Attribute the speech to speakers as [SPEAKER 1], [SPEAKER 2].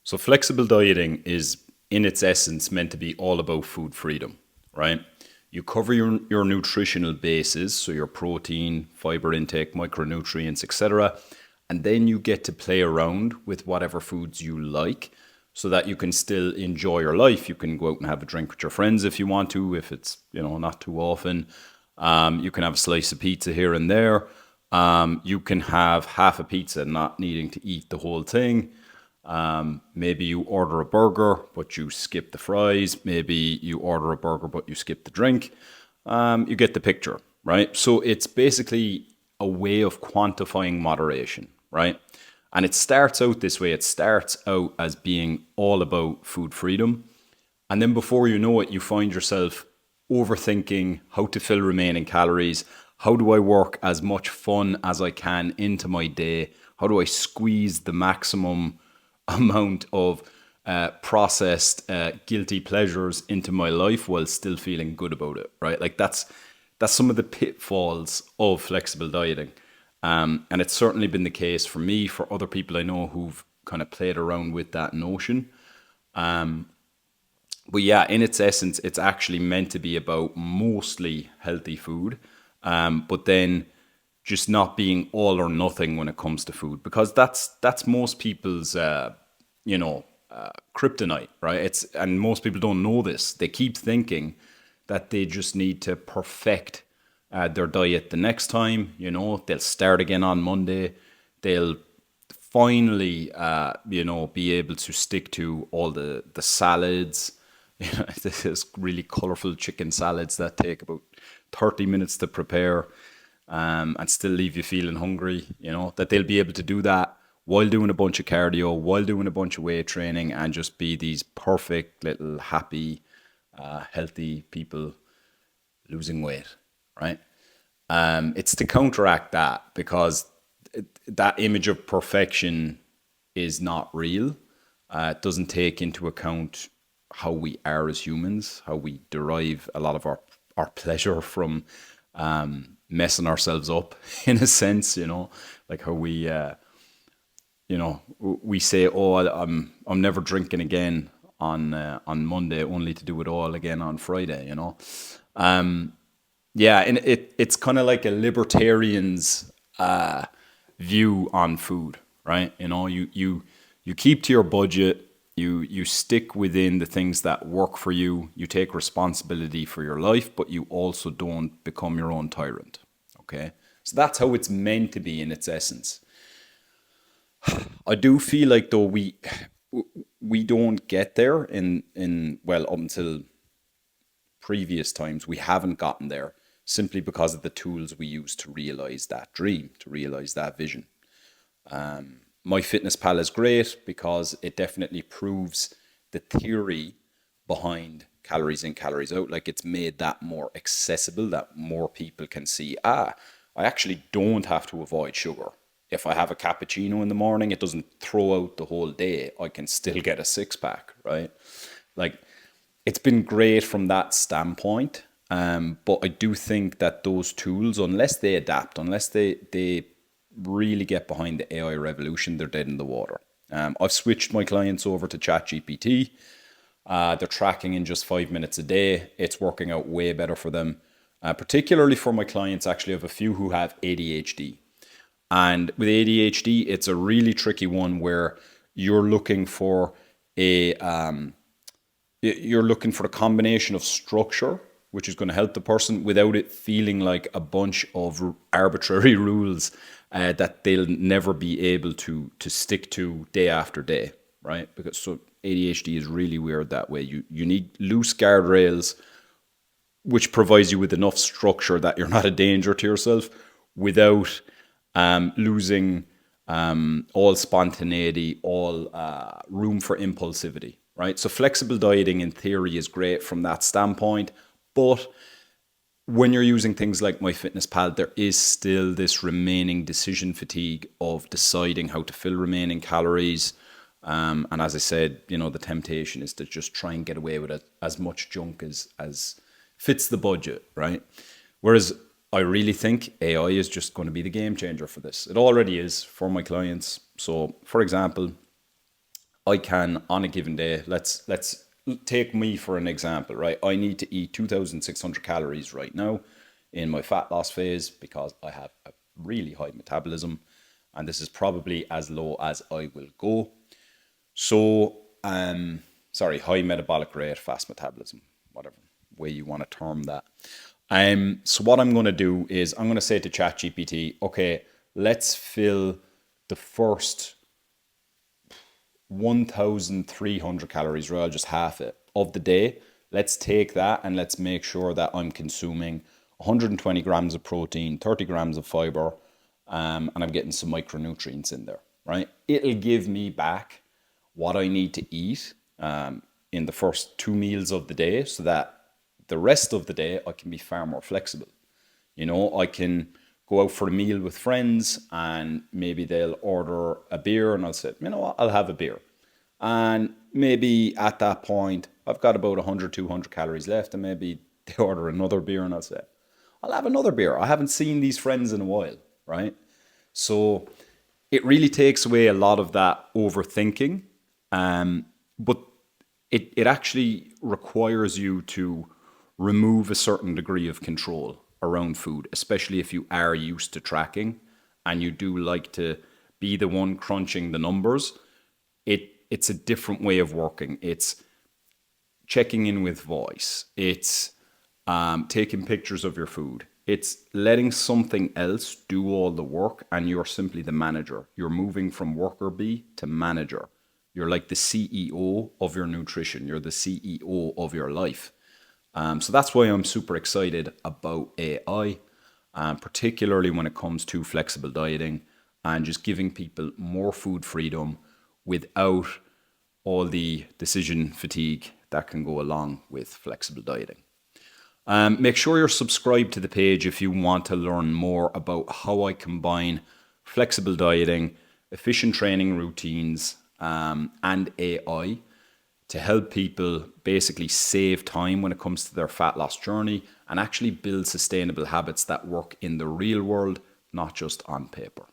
[SPEAKER 1] So flexible dieting is in its essence meant to be all about food freedom, right? You cover your nutritional bases, so your protein, fiber intake, micronutrients, etc. And then you get to play around with whatever foods you like so that you can still enjoy your life. You can go out and have a drink with your friends if you want to, if it's, not too often. You can have a slice of pizza here and there. You can have half a pizza, not needing to eat the whole thing. Maybe you order a burger, but you skip the fries. Maybe you order a burger, but you skip the drink. You get the picture, right? So it's basically a way of quantifying moderation, right? And it starts out this way. It starts out as being all about food freedom. And then before you know it, you find yourself overthinking how to fill remaining calories. How do I work as much fun as I can into my day? How do I squeeze the maximum amount of processed guilty pleasures into my life while still feeling good about it, right? Like that's some of the pitfalls of flexible dieting. And it's certainly been the case for me, for other people I know who've kind of played around with that notion. But yeah, in its essence, it's actually meant to be about mostly healthy food, but then just not being all or nothing when it comes to food, because that's most people's kryptonite, right? And most people don't know this. They keep thinking that they just need to perfect their diet the next time. They'll start again on Monday. They'll finally, be able to stick to all the salads. This really colorful chicken salads that take about 30 minutes to prepare, and still leave you feeling hungry. That they'll be able to do that while doing a bunch of cardio, while doing a bunch of weight training, and just be these perfect little happy, healthy people losing weight, right? It's to counteract that, because that image of perfection is not real. It doesn't take into account how we are as humans, how we derive a lot of our pleasure from messing ourselves up in a sense, like how we say, "Oh, I'm never drinking again on Monday, only to do it all again on Friday." Yeah, and it's kind of like a libertarian's view on food, right? You keep to your budget. You stick within the things that work for you. You take responsibility for your life, but you also don't become your own tyrant. Okay, so that's how it's meant to be in its essence. I do feel like though we don't get there in well, up until previous times we haven't gotten there, simply because of the tools we use to realize that dream, to realize that vision. My is great because it definitely proves the theory behind calories in, calories out. Like, it's made that more accessible, that more people can see, I actually don't have to avoid sugar. If I have a cappuccino in the morning, it doesn't throw out the whole day. I can still get a six pack, right? Like, it's been great from that standpoint. But I do think that those tools, unless they adapt, unless they really get behind the AI revolution, they're dead in the water. I've switched my clients over to ChatGPT. They're tracking in just 5 minutes a day. It's working out way better for them. Particularly for my clients, actually, I have a few who have ADHD. And with ADHD, it's a really tricky one where you're looking for a you're looking for a combination of structure, which is going to help the person without it feeling like a bunch of arbitrary rules that they'll never be able to stick to day after day, right? Because so ADHD is really weird that way. You need loose guardrails, which provides you with enough structure that you're not a danger to yourself without losing all spontaneity, all room for impulsivity, right? So flexible dieting in theory is great from that standpoint, but when you're using things like MyFitnessPal, there is still this remaining decision fatigue of deciding how to fill remaining calories. And as I said, the temptation is to just try and get away with as much junk as fits the budget, right? Whereas I really think AI is just going to be the game changer for this. It already is for my clients. So, for example, I can on a given day, let's take me for an example, right? I need to eat 2,600 calories right now in my fat loss phase because I have a really high metabolism, and this is probably as low as I will go. So, sorry, high metabolic rate, fast metabolism, whatever way you want to term that. So what I'm going to do is I'm going to say to ChatGPT, okay, let's fill the first 1,300 calories, or I'll just half it, of the day. Let's take that and let's make sure that I'm consuming 120 grams of protein, 30 grams of fiber, and I'm getting some micronutrients in there, right? It'll give me back what I need to eat in the first 2 meals of the day so that the rest of the day I can be far more flexible. You know, I can go out for a meal with friends and maybe they'll order a beer and I'll say, you know what, I'll have a beer. And maybe at that point, I've got about 100, 200 calories left, and maybe they order another beer and I'll say, I'll have another beer. I haven't seen these friends in a while, right? So it really takes away a lot of that overthinking. But it actually requires you to remove a certain degree of control around food, especially if you are used to tracking and you do like to be the one crunching the numbers. It's a different way of working. It's checking in with voice. It's taking pictures of your food. It's letting something else do all the work and you're simply the manager. You're moving from worker bee to manager. You're like the CEO of your nutrition. You're the CEO of your life. So that's why I'm super excited about AI, particularly when it comes to flexible dieting and just giving people more food freedom without all the decision fatigue that can go along with flexible dieting. Make sure you're subscribed to the page if you want to learn more about how I combine flexible dieting, efficient training routines, and AI to help people basically save time when it comes to their fat loss journey and actually build sustainable habits that work in the real world, not just on paper.